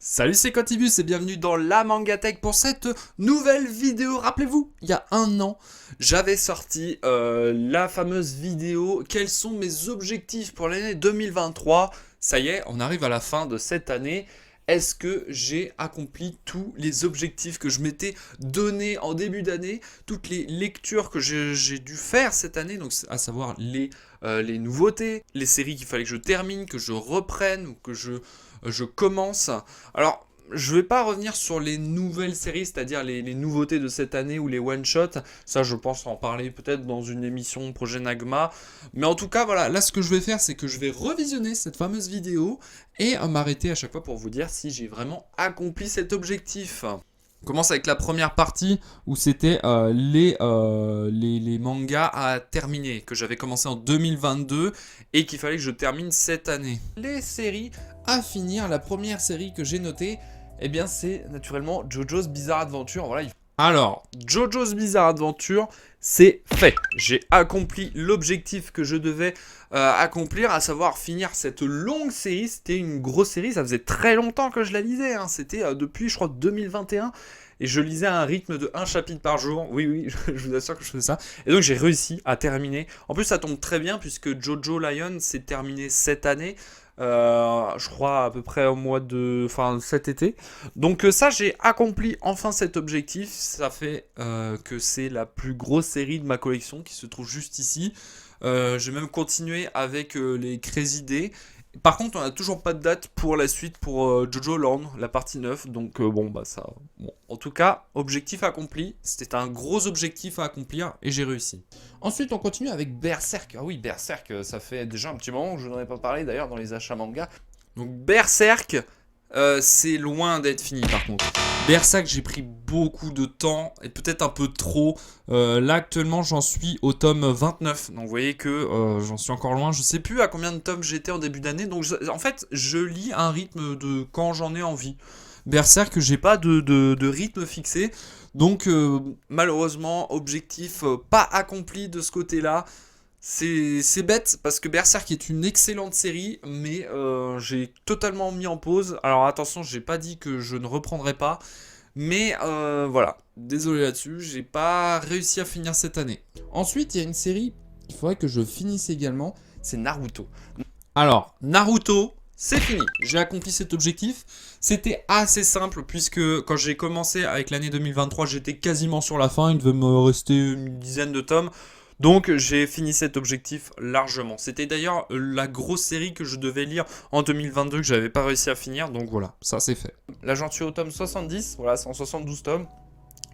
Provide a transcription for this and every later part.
Salut, c'est Cotibus et bienvenue dans la Mangatech pour cette nouvelle vidéo. Rappelez-vous, il y a un an, j'avais sorti la fameuse vidéo « Quels sont mes objectifs pour l'année 2023 ?» Ça y est, on arrive à la fin de cette année. Est-ce que j'ai accompli tous les objectifs que je m'étais donné en début d'année? Toutes les lectures que j'ai dû faire cette année, donc à savoir les nouveautés, les séries qu'il fallait que je termine, que je reprenne ou que je commence. Alors, je vais pas revenir sur les nouvelles séries, c'est-à-dire les nouveautés de cette année ou les one-shots. Ça, je pense en parler peut-être dans une émission prochaine Agma. Mais en tout cas, voilà, là, ce que je vais faire, c'est que je vais revisionner cette fameuse vidéo et m'arrêter à chaque fois pour vous dire si j'ai vraiment accompli cet objectif. On commence avec la première partie où c'était les mangas à terminer, que j'avais commencé en 2022 et qu'il fallait que je termine cette année. Les séries à finir, la première série que j'ai notée, eh bien c'est naturellement JoJo's Bizarre Adventure. Voilà. Alors, JoJo's Bizarre Adventure, c'est fait. J'ai accompli l'objectif que je devais accomplir, à savoir finir cette longue série. C'était une grosse série, ça faisait très longtemps que je la lisais. C'était depuis, je crois, 2021. Et je lisais à un rythme de 1 chapitre par jour. Oui, oui, je vous assure que je faisais ça. Et donc j'ai réussi à terminer. En plus, ça tombe très bien puisque Jojo Lion s'est terminé cette année. Je crois à peu près au mois de... Enfin, cet été. Donc ça, j'ai accompli enfin cet objectif. Ça fait que c'est la plus grosse série de ma collection qui se trouve juste ici. J'ai même continué avec les Crazy Day. Par contre, on n'a toujours pas de date pour la suite pour Jojo Land, la partie 9. Donc bon, bah ça... Bon. En tout cas, objectif accompli. C'était un gros objectif à accomplir et j'ai réussi. Ensuite, on continue avec Berserk. Ah oui, Berserk, ça fait déjà un petit moment que je n'en ai pas parlé d'ailleurs dans les achats manga. Donc Berserk, c'est loin d'être fini par contre. Berserk, j'ai pris beaucoup de temps et peut-être un peu trop. Là actuellement, j'en suis au tome 29. Donc vous voyez que j'en suis encore loin. Je sais plus à combien de tomes j'étais en début d'année. Donc en fait, je lis à un rythme de quand j'en ai envie. Berserk, j'ai pas de rythme fixé. Donc malheureusement, objectif pas accompli de ce côté-là. C'est bête parce que Berserk est une excellente série, mais j'ai totalement mis en pause. Alors attention, j'ai pas dit que je ne reprendrai pas, mais voilà, désolé là-dessus, j'ai pas réussi à finir cette année. Ensuite, il y a une série qu'il faudrait que je finisse également, c'est Naruto. Alors, Naruto, c'est fini, j'ai accompli cet objectif. C'était assez simple puisque quand j'ai commencé avec l'année 2023, j'étais quasiment sur la fin, il devait me rester une dizaine de tomes. Donc j'ai fini cet objectif largement. C'était d'ailleurs la grosse série que je devais lire en 2022 que j'avais pas réussi à finir. Donc voilà, ça c'est fait. Là j'en suis au tome 70, voilà, c'est en 72 tomes.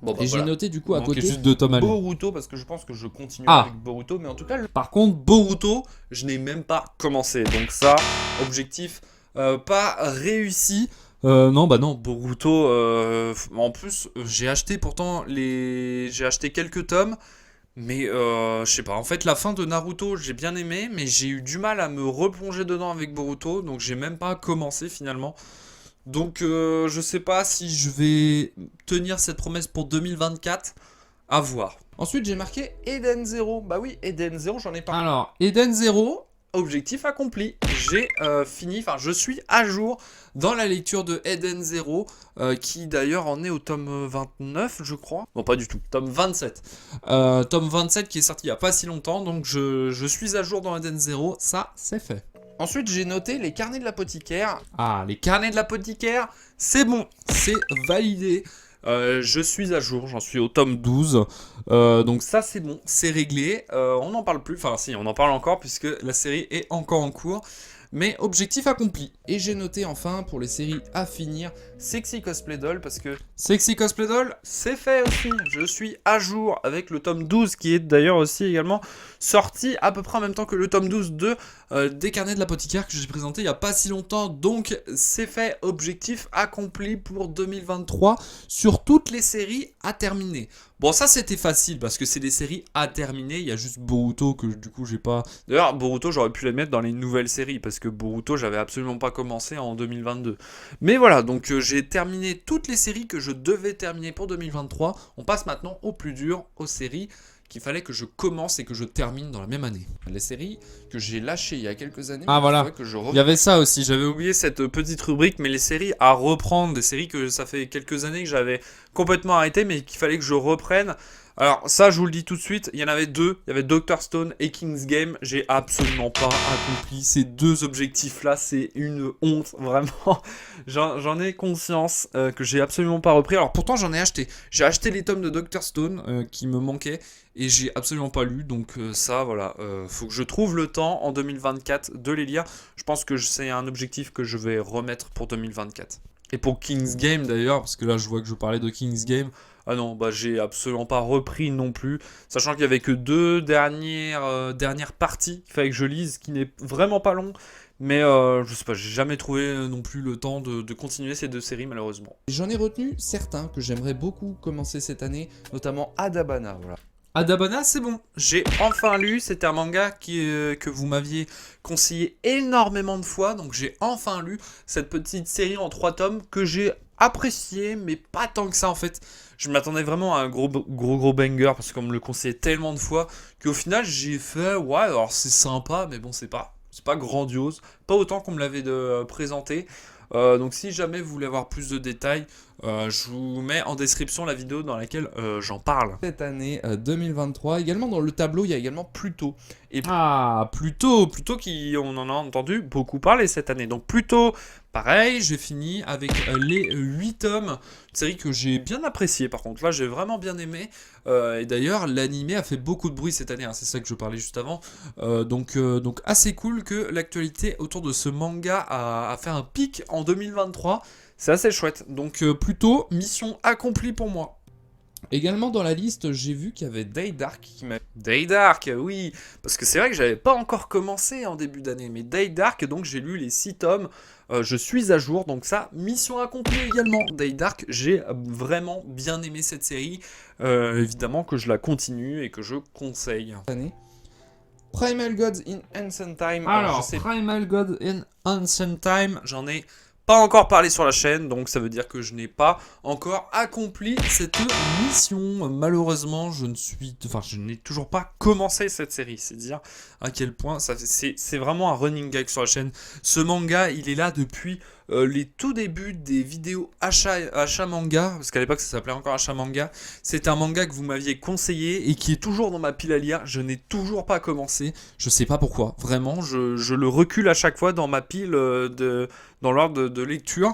Bon, bah, Et j'ai noté du coup à côté juste 2 tomes à lire. Boruto, parce que je pense que je continuerai avec Boruto. Mais en tout cas, par contre, Boruto, je n'ai même pas commencé. Donc ça, objectif pas réussi. Non, bah non, Boruto, en plus, j'ai acheté pourtant j'ai acheté quelques tomes. Mais je sais pas, en fait la fin de Naruto j'ai bien aimé, mais j'ai eu du mal à me replonger dedans avec Boruto, donc j'ai même pas commencé finalement. Donc je sais pas si je vais tenir cette promesse pour 2024, à voir. Ensuite j'ai marqué Eden Zero, bah oui Eden Zero j'en ai pas. Alors Eden Zero, objectif accompli, j'ai fini, enfin je suis à jour dans la lecture de Eden Zero, qui d'ailleurs en est au tome 29 je crois. Bon pas du tout, tome 27. Tome 27 qui est sorti il n'y a pas si longtemps, donc je suis à jour dans Eden Zero, ça c'est fait. Ensuite j'ai noté les carnets de l'apothicaire. Ah, les carnets de l'apothicaire, c'est bon, c'est validé. Je suis à jour, j'en suis au tome 12. Donc ça c'est bon, c'est réglé. On n'en parle plus, enfin si, on en parle encore puisque la série est encore en cours. Mais objectif accompli. Et j'ai noté enfin pour les séries à finir Sexy Cosplay Doll parce que Sexy Cosplay Doll c'est fait aussi. Je suis à jour avec le tome 12 qui est d'ailleurs aussi également sorti à peu près en même temps que le tome 12 de des carnets de l'apothicaire que j'ai présenté il n'y a pas si longtemps. Donc c'est fait, objectif accompli pour 2023 sur toutes les séries à terminer. Bon ça c'était facile parce que c'est des séries à terminer, il y a juste Boruto que du coup j'ai pas... D'ailleurs Boruto j'aurais pu les mettre dans les nouvelles séries parce que Boruto j'avais absolument pas commencé en 2022. Mais voilà, donc j'ai terminé toutes les séries que je devais terminer pour 2023. On passe maintenant au plus dur, aux séries qu'il fallait que je commence et que je termine dans la même année. Les séries que j'ai lâchées il y a quelques années, Ah voilà, il y avait ça aussi. j'avais oublié cette petite rubrique, mais les séries à reprendre, des séries que ça fait quelques années que j'avais complètement arrêté, mais qu'il fallait que je reprenne. Alors ça, je vous le dis tout de suite, il y en avait deux, il y avait Dr Stone et King's Game, j'ai absolument pas accompli ces deux objectifs-là, c'est une honte, vraiment. J'en ai conscience que j'ai absolument pas repris. Alors pourtant j'en ai acheté, j'ai acheté les tomes de Dr Stone qui me manquaient et j'ai absolument pas lu, donc ça voilà, faut que je trouve le temps en 2024 de les lire. Je pense que c'est un objectif que je vais remettre pour 2024. Et pour King's Game d'ailleurs, parce que là je vois que je parlais de King's Game. Ah non, bah j'ai absolument pas repris non plus, sachant qu'il y avait que deux dernières parties qu'il fallait que je lise, ce qui n'est vraiment pas long, mais je sais pas, j'ai jamais trouvé non plus le temps de continuer ces deux séries malheureusement. J'en ai retenu certains que j'aimerais beaucoup commencer cette année, notamment Adabana, voilà. Adabana, c'est bon, j'ai enfin lu, c'était un manga que vous m'aviez conseillé énormément de fois, donc j'ai enfin lu cette petite série en 3 tomes que j'ai apprécié, mais pas tant que ça en fait. Je m'attendais vraiment à un gros banger parce qu'on me le conseillait tellement de fois qu'au final j'ai fait ouais alors c'est sympa mais bon c'est pas grandiose, pas autant qu'on me l'avait présenté. Donc si jamais vous voulez avoir plus de détails, je vous mets en description la vidéo dans laquelle j'en parle. Cette année 2023, également dans le tableau, il y a également Pluto. Et Pluto qui on en a entendu beaucoup parler cette année. Donc Pluto, pareil, j'ai fini avec les 8 tomes, une série que j'ai bien appréciée par contre. Là, j'ai vraiment bien aimé. Et d'ailleurs, l'animé a fait beaucoup de bruit cette année, hein, c'est ça que je parlais juste avant. Donc assez cool que l'actualité autour de ce manga a fait un pic en 2023. C'est assez chouette. Donc Pluto, mission accomplie pour moi. Également dans la liste, j'ai vu qu'il y avait Day Dark qui m'a... Day Dark, oui, parce que c'est vrai que j'avais pas encore commencé en début d'année, mais Day Dark, donc j'ai lu les 6 tomes, je suis à jour, donc ça, mission accomplie également. Day Dark, j'ai vraiment bien aimé cette série, évidemment que je la continue et que je conseille. Primal Gods in Ancient Time. Alors Primal God in Ancient Time, j'en ai pas encore parlé sur la chaîne, donc ça veut dire que je n'ai pas encore accompli cette mission. Malheureusement, je n'ai toujours pas commencé cette série. C'est dire à quel point c'est vraiment un running gag sur la chaîne. Ce manga, il est là depuis les tout débuts des vidéos achat manga, parce qu'à l'époque ça s'appelait encore achat manga. C'est un manga que vous m'aviez conseillé et qui est toujours dans ma pile à lire. Je n'ai toujours pas commencé. Je sais pas pourquoi. Vraiment, je le recule à chaque fois dans ma pile dans l'ordre de lecture.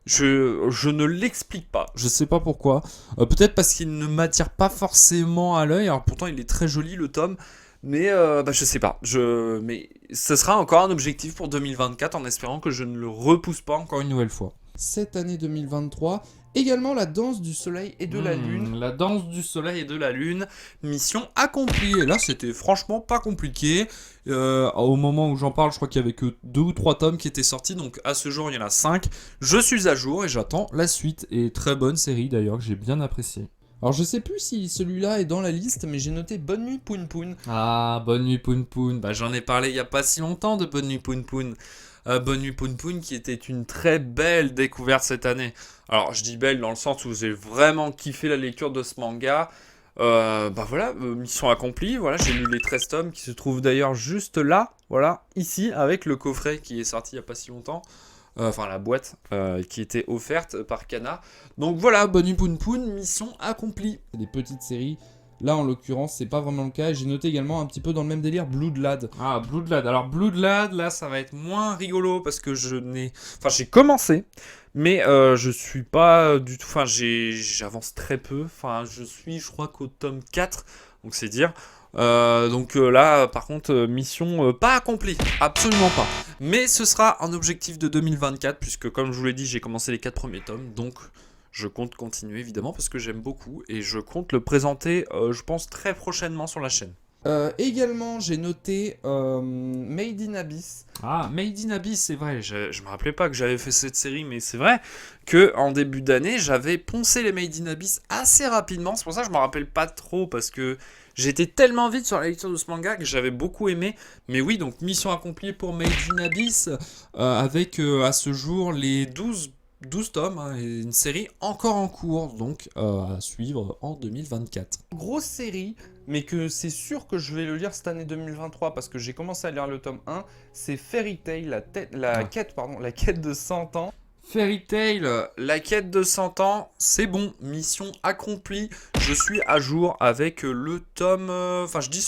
Je ne l'explique pas. Je sais pas pourquoi. Peut-être parce qu'il ne m'attire pas forcément à l'œil. Alors pourtant il est très joli le tome. Mais je sais pas. Mais ce sera encore un objectif pour 2024 en espérant que je ne le repousse pas encore une nouvelle fois. Cette année 2023, également la danse du soleil et de la lune. La danse du soleil et de la lune, mission accomplie. Et là, c'était franchement pas compliqué. Au moment où j'en parle, je crois qu'il y avait que 2 ou 3 tomes qui étaient sortis. Donc à ce jour, il y en a 5. Je suis à jour et j'attends la suite. Et très bonne série d'ailleurs, que j'ai bien appréciée. Alors je sais plus si celui-là est dans la liste, mais j'ai noté Bonne Nuit Poun Poun. Ah, Bonne Nuit Poun Poun. Bah, j'en ai parlé il y a pas si longtemps de Bonne Nuit Poun Poun. Bonne Nuit Poun Poun qui était une très belle découverte cette année. Alors je dis belle dans le sens où j'ai vraiment kiffé la lecture de ce manga. Mission accomplie. Voilà, j'ai lu les 13 tomes qui se trouvent d'ailleurs juste là, voilà, ici, avec le coffret qui est sorti il y a pas si longtemps. La boîte qui était offerte par Kana. Donc voilà, Bonne Nuit Poun Poun, mission accomplie. Des petites séries. Là, en l'occurrence, c'est pas vraiment le cas. Et j'ai noté également un petit peu dans le même délire Bloodlad. Ah, Bloodlad. Alors, Bloodlad, là, ça va être moins rigolo parce que j'ai commencé, mais je suis pas du tout... j'avance très peu. Je crois qu'au tome 4, donc c'est dire... Là, par contre, mission pas accomplie, absolument pas. Mais ce sera un objectif de 2024, puisque comme je vous l'ai dit, j'ai commencé les 4 premiers tomes, donc je compte continuer évidemment, parce que j'aime beaucoup, et je compte le présenter, je pense, très prochainement sur la chaîne. Également, j'ai noté Made in Abyss. Ah, Made in Abyss, c'est vrai, je me rappelais pas que j'avais fait cette série, mais c'est vrai qu'en début d'année, j'avais poncé les Made in Abyss assez rapidement, c'est pour ça que je me rappelle pas trop, parce que j'étais tellement vite sur la lecture de ce manga que j'avais beaucoup aimé. Mais oui, donc mission accomplie pour Made in Abyss, avec à ce jour les 12 12 tomes, hein, et une série encore en cours, donc à suivre en 2024. Grosse série, mais que c'est sûr que je vais le lire cette année 2023 parce que j'ai commencé à lire le tome 1, c'est Fairy Tail, la quête de 100 ans. Fairy Tail, la quête de 100 ans, c'est bon, mission accomplie. Je suis à jour avec le tome... Enfin, je dis je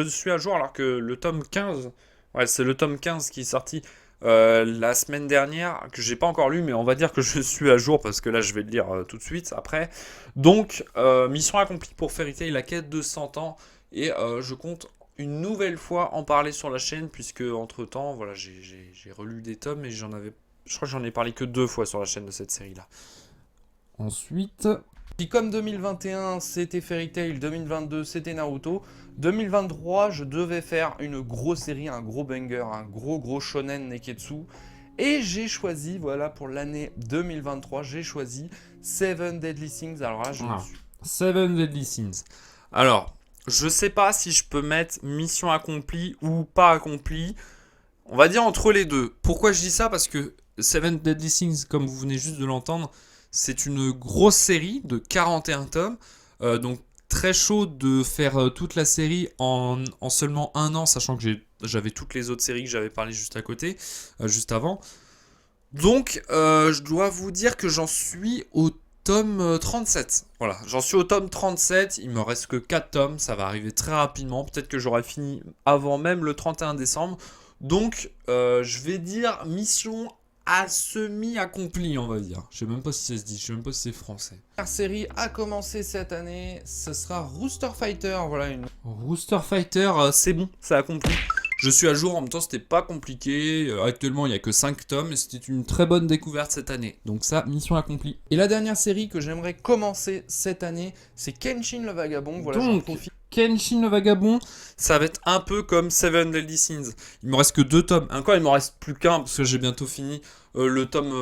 suis à jour alors que le tome 15... Ouais, c'est le tome 15 qui est sorti la semaine dernière, que j'ai pas encore lu, mais on va dire que je suis à jour parce que là, je vais le lire tout de suite après. Donc, mission accomplie pour Fairy Tail, la quête de 100 ans. Et je compte une nouvelle fois en parler sur la chaîne, puisque entre-temps, voilà, j'ai relu des tomes et je crois que j'en ai parlé que 2 fois sur la chaîne de cette série-là. Ensuite, puis comme 2021 c'était Fairy Tail, 2022 c'était Naruto, 2023 je devais faire une grosse série, un gros banger, un gros shonen neketsu. Et j'ai choisi, voilà, pour l'année 2023, j'ai choisi Seven Deadly Sins. Alors là, Seven Deadly Sins. Alors, je sais pas si je peux mettre mission accomplie ou pas accomplie. On va dire entre les deux. Pourquoi je dis ça? Parce que Seven Deadly Sins, comme vous venez juste de l'entendre, c'est une grosse série de 41 tomes. Donc très chaud de faire toute la série en seulement un an, sachant que j'avais toutes les autres séries que j'avais parlé juste à côté, juste avant. Donc je dois vous dire que j'en suis au tome 37. Voilà, j'en suis au tome 37, il me reste que 4 tomes, ça va arriver très rapidement. Peut-être que j'aurai fini avant même le 31 décembre. Donc, je vais dire mission à semi-accomplie, on va dire. Je sais même pas si ça se dit, je sais même pas si c'est français. La série a commencé cette année, ce sera Rooster Fighter, voilà une... Rooster Fighter, c'est bon, c'est accompli. Je suis à jour, en même temps c'était pas compliqué. Actuellement il n'y a que 5 tomes et c'était une très bonne découverte cette année. Donc ça, mission accomplie. Et la dernière série que j'aimerais commencer cette année, c'est Kenshin le Vagabond. Voilà, donc, Kenshin le Vagabond, ça va être un peu comme Seven Deadly Sins. Il me reste que 2 tomes. Encore il me reste plus qu'un parce que j'ai bientôt fini le tome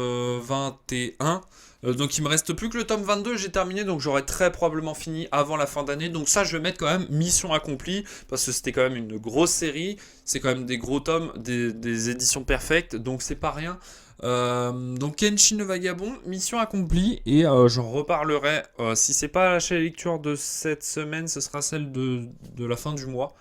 21. Donc il me reste plus que le tome 22, j'ai terminé, donc j'aurai très probablement fini avant la fin d'année. Donc ça je vais mettre quand même mission accomplie, parce que c'était quand même une grosse série, c'est quand même des gros tomes, des éditions perfectes, donc c'est pas rien. Donc Kenshin le Vagabond, mission accomplie, et j'en reparlerai, si c'est pas la lecture de cette semaine, ce sera celle de la fin du mois.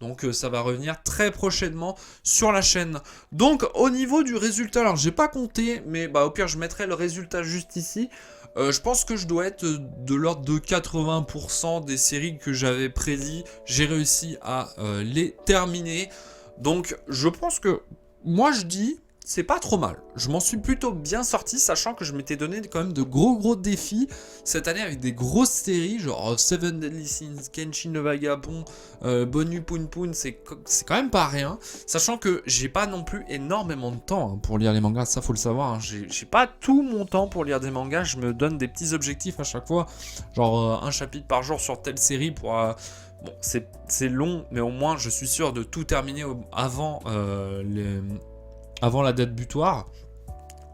Donc ça va revenir très prochainement sur la chaîne. Donc au niveau du résultat, alors j'ai pas compté, mais bah, au pire je mettrai le résultat juste ici. Je pense que je dois être de l'ordre de 80% des séries que j'avais prédit. J'ai réussi à les terminer. Donc je pense que moi je dis... c'est pas trop mal. Je m'en suis plutôt bien sorti, sachant que je m'étais donné quand même de gros défis cette année avec des grosses séries, genre Seven Deadly Sins, Kenshin le Vagabond, Bonu Poon Poon, c'est quand même pas rien. Sachant que j'ai pas non plus énormément de temps pour lire les mangas, ça faut le savoir. Hein. J'ai pas tout mon temps pour lire des mangas, je me donne des petits objectifs à chaque fois, genre un chapitre par jour sur telle série pour... bon, c'est long, mais au moins je suis sûr de tout terminer avant la date butoir.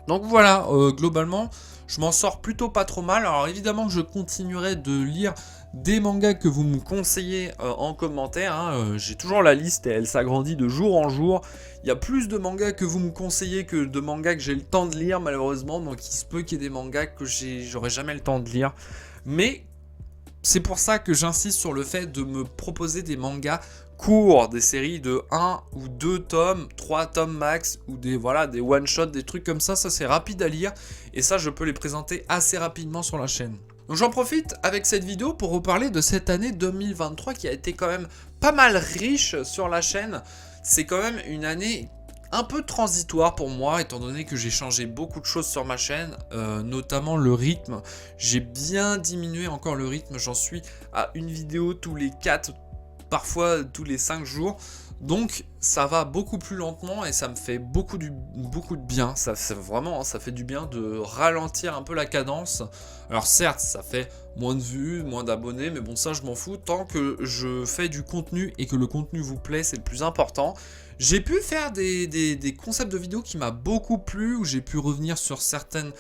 Donc voilà, globalement, je m'en sors plutôt pas trop mal. Alors évidemment que je continuerai de lire des mangas que vous me conseillez en commentaire. Hein. J'ai toujours la liste et elle s'agrandit de jour en jour. Il y a plus de mangas que vous me conseillez que de mangas que j'ai le temps de lire malheureusement. Donc il se peut qu'il y ait des mangas que j'aurai jamais le temps de lire. Mais c'est pour ça que j'insiste sur le fait de me proposer des mangas courts, des séries de 1 ou 2 tomes, 3 tomes max, ou des one-shots, des trucs comme ça c'est rapide à lire, et ça je peux les présenter assez rapidement sur la chaîne. Donc j'en profite avec cette vidéo pour vous parler de cette année 2023 qui a été quand même pas mal riche sur la chaîne. C'est quand même une année un peu transitoire pour moi, étant donné que j'ai changé beaucoup de choses sur ma chaîne, notamment le rythme. J'ai bien diminué encore le rythme, j'en suis à une vidéo tous les 4, parfois tous les 5 jours. Donc ça va beaucoup plus lentement et ça me fait beaucoup de bien. Ça fait du bien de ralentir un peu la cadence. Alors certes, ça fait moins de vues, moins d'abonnés, mais bon ça je m'en fous. Tant que je fais du contenu et que le contenu vous plaît, c'est le plus important. J'ai pu faire des concepts de vidéos qui m'a beaucoup plu, où j'ai pu revenir sur certaines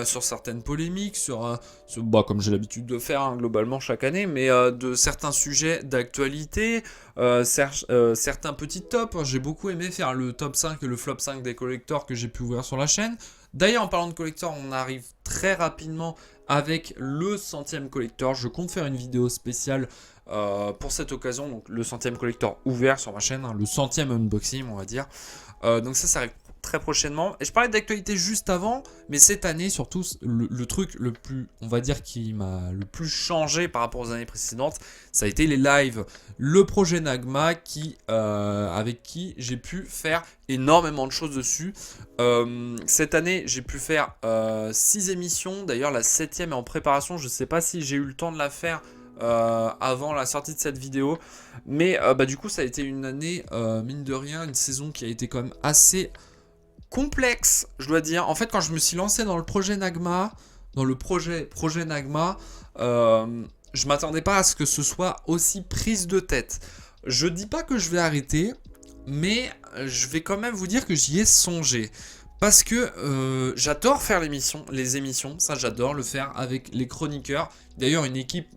sur certaines polémiques, comme j'ai l'habitude de faire hein, globalement chaque année, mais de certains sujets d'actualité, certains petits tops. J'ai beaucoup aimé faire le top 5 et le flop 5 des collectors que j'ai pu ouvrir sur la chaîne. D'ailleurs, en parlant de collector, on arrive très rapidement avec le 100e collector. Je compte faire une vidéo spéciale pour cette occasion, donc le 100e collector ouvert sur ma chaîne, hein, le 100e unboxing on va dire. Donc ça arrive très prochainement. Et je parlais d'actualité juste avant, mais cette année surtout, le truc le plus, on va dire, qui m'a le plus changé par rapport aux années précédentes, ça a été les lives. Le projet Nagma avec qui j'ai pu faire énormément de choses dessus. Cette année, j'ai pu faire 6 émissions. D'ailleurs, la 7e est en préparation. Je ne sais pas si j'ai eu le temps de la faire avant la sortie de cette vidéo. Mais du coup, ça a été une année, mine de rien, une saison qui a été quand même assez complexe, je dois dire. En fait, quand je me suis lancé dans le projet Nagma, projet Nagma, je m'attendais pas à ce que ce soit aussi prise de tête. Je dis pas que je vais arrêter, mais je vais quand même vous dire que j'y ai songé. Parce que j'adore faire les émissions, ça j'adore le faire avec les chroniqueurs. D'ailleurs, une équipe,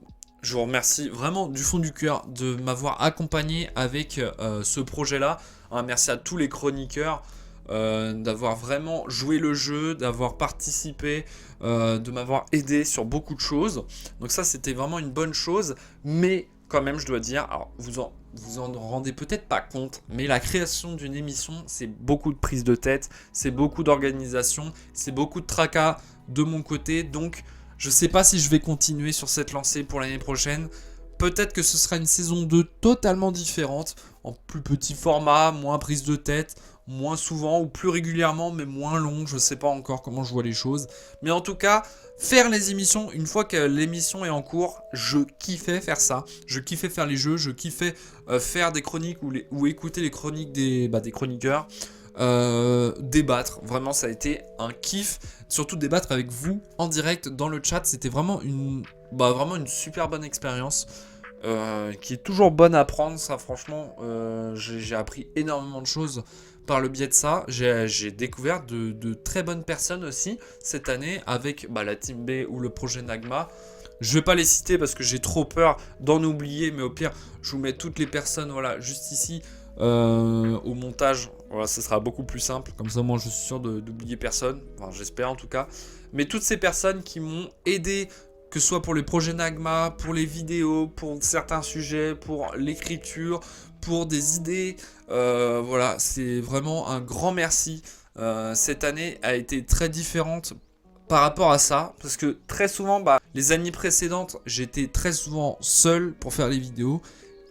je vous remercie vraiment du fond du cœur de m'avoir accompagné avec ce projet-là. Merci à tous les chroniqueurs. D'avoir vraiment joué le jeu, d'avoir participé, de m'avoir aidé sur beaucoup de choses. Donc ça, c'était vraiment une bonne chose. Mais quand même, je dois dire, alors vous en rendez peut-être pas compte, mais la création d'une émission, c'est beaucoup de prise de tête, c'est beaucoup d'organisation, c'est beaucoup de tracas de mon côté. Donc, je sais pas si je vais continuer sur cette lancée pour l'année prochaine. Peut-être que ce sera une saison 2 totalement différente, en plus petit format, moins prise de tête, moins souvent ou plus régulièrement, mais moins long. Je sais pas encore comment je vois les choses. Mais en tout cas, faire les émissions, une fois que l'émission est en cours, je kiffais faire ça. Je kiffais faire les jeux, je kiffais faire des chroniques ou écouter les chroniques des chroniqueurs. Débattre, vraiment ça a été un kiff, surtout débattre avec vous en direct dans le chat, c'était vraiment vraiment une super bonne expérience qui est toujours bonne à prendre. Ça franchement j'ai appris énormément de choses par le biais de ça. J'ai découvert de très bonnes personnes aussi cette année avec la Team B ou le projet Nagma. Je vais pas les citer parce que j'ai trop peur d'en oublier, mais au pire je vous mets toutes les personnes voilà juste ici au montage. Voilà, ce sera beaucoup plus simple. Comme ça, moi, je suis sûr d'oublier personne. Enfin, j'espère en tout cas. Mais toutes ces personnes qui m'ont aidé, que ce soit pour les projets Nagma, pour les vidéos, pour certains sujets, pour l'écriture, pour des idées. Voilà, c'est vraiment un grand merci. Cette année a été très différente par rapport à ça. Parce que très souvent, les années précédentes, j'étais très souvent seul pour faire les vidéos.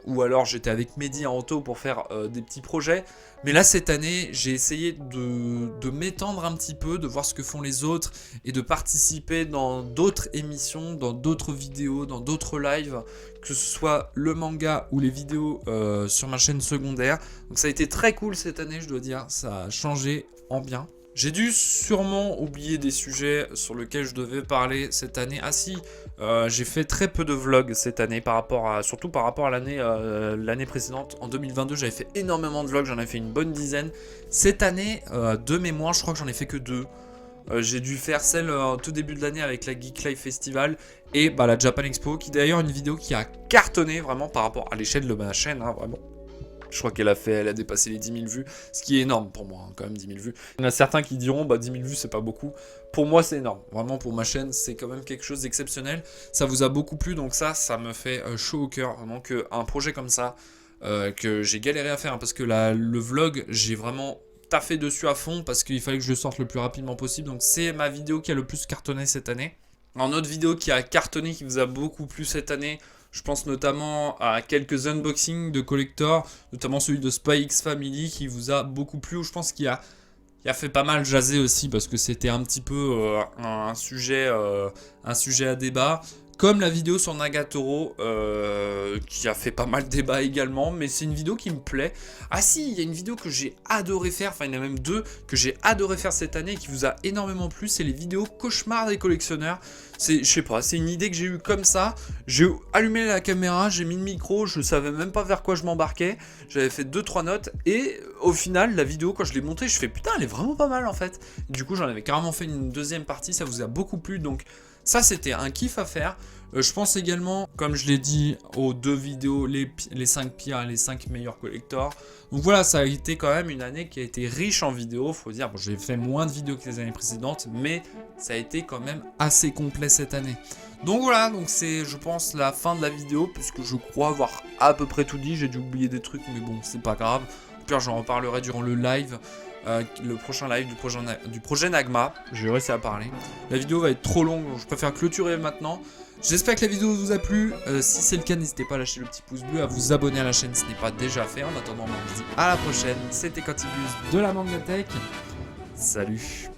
Ou alors j'étais avec Mehdi en auto pour faire des petits projets. Mais là cette année j'ai essayé de m'étendre un petit peu, de voir ce que font les autres et de participer dans d'autres émissions, dans d'autres vidéos, dans d'autres lives, que ce soit le manga ou les vidéos sur ma chaîne secondaire. Donc ça a été très cool cette année, je dois dire, ça a changé en bien. J'ai dû sûrement oublier des sujets sur lesquels je devais parler cette année. Ah si, j'ai fait très peu de vlogs cette année, surtout par rapport à l'année précédente. En 2022, j'avais fait énormément de vlogs, j'en ai fait une bonne dizaine. Cette année, de mémoire, je crois que j'en ai fait que 2. J'ai dû faire celle au tout début de l'année avec la Geek Life Festival et la Japan Expo, qui d'ailleurs une vidéo qui a cartonné vraiment par rapport à l'échelle de ma chaîne, hein, vraiment. Je crois qu'elle a dépassé les 10 000 vues, ce qui est énorme pour moi, hein, quand même 10 000 vues. Il y en a certains qui diront 10 000 vues c'est pas beaucoup. Pour moi c'est énorme, vraiment pour ma chaîne c'est quand même quelque chose d'exceptionnel. Ça vous a beaucoup plu, donc ça me fait chaud au cœur, vraiment qu'un projet comme ça, que j'ai galéré à faire, hein, parce que le vlog j'ai vraiment taffé dessus à fond, parce qu'il fallait que je le sorte le plus rapidement possible, donc c'est ma vidéo qui a le plus cartonné cette année. En autre vidéo qui a cartonné, qui vous a beaucoup plu cette année, je pense notamment à quelques unboxings de collector, notamment celui de Spy X Family qui vous a beaucoup plu, ou je pense qu'il a fait pas mal jaser aussi parce que c'était un petit peu un sujet à débat. Comme la vidéo sur Nagatoro, qui a fait pas mal de débat également, mais c'est une vidéo qui me plaît. Ah si, il y a une vidéo que j'ai adoré faire, enfin il y en a même deux que j'ai adoré faire cette année et qui vous a énormément plu, c'est les vidéos cauchemars des collectionneurs. Je sais pas, c'est une idée que j'ai eue comme ça, j'ai allumé la caméra, j'ai mis le micro, je savais même pas vers quoi je m'embarquais, j'avais fait 2-3 notes, et au final, la vidéo, quand je l'ai montée, je fais putain, elle est vraiment pas mal en fait. Du coup, j'en avais carrément fait une deuxième partie, ça vous a beaucoup plu, donc ça c'était un kiff à faire. Je pense également, comme je l'ai dit, aux deux vidéos, les 5 pires et les 5 meilleurs collectors. Donc voilà, ça a été quand même une année qui a été riche en vidéos, faut dire. Bon, j'ai fait moins de vidéos que les années précédentes, mais ça a été quand même assez complet cette année. Donc voilà, donc c'est, je pense, la fin de la vidéo, puisque je crois avoir à peu près tout dit. J'ai dû oublier des trucs, mais bon, c'est pas grave. Au pire, j'en reparlerai durant le live. Le prochain live du projet Nagma, je vais réussi à parler. La vidéo va être trop longue, donc je préfère clôturer maintenant. J'espère que la vidéo vous a plu. Si c'est le cas, n'hésitez pas à lâcher le petit pouce bleu, à vous abonner à la chaîne si ce n'est pas déjà fait. En attendant, on se dit à la prochaine. C'était Cantibus de la Mangatech. Salut.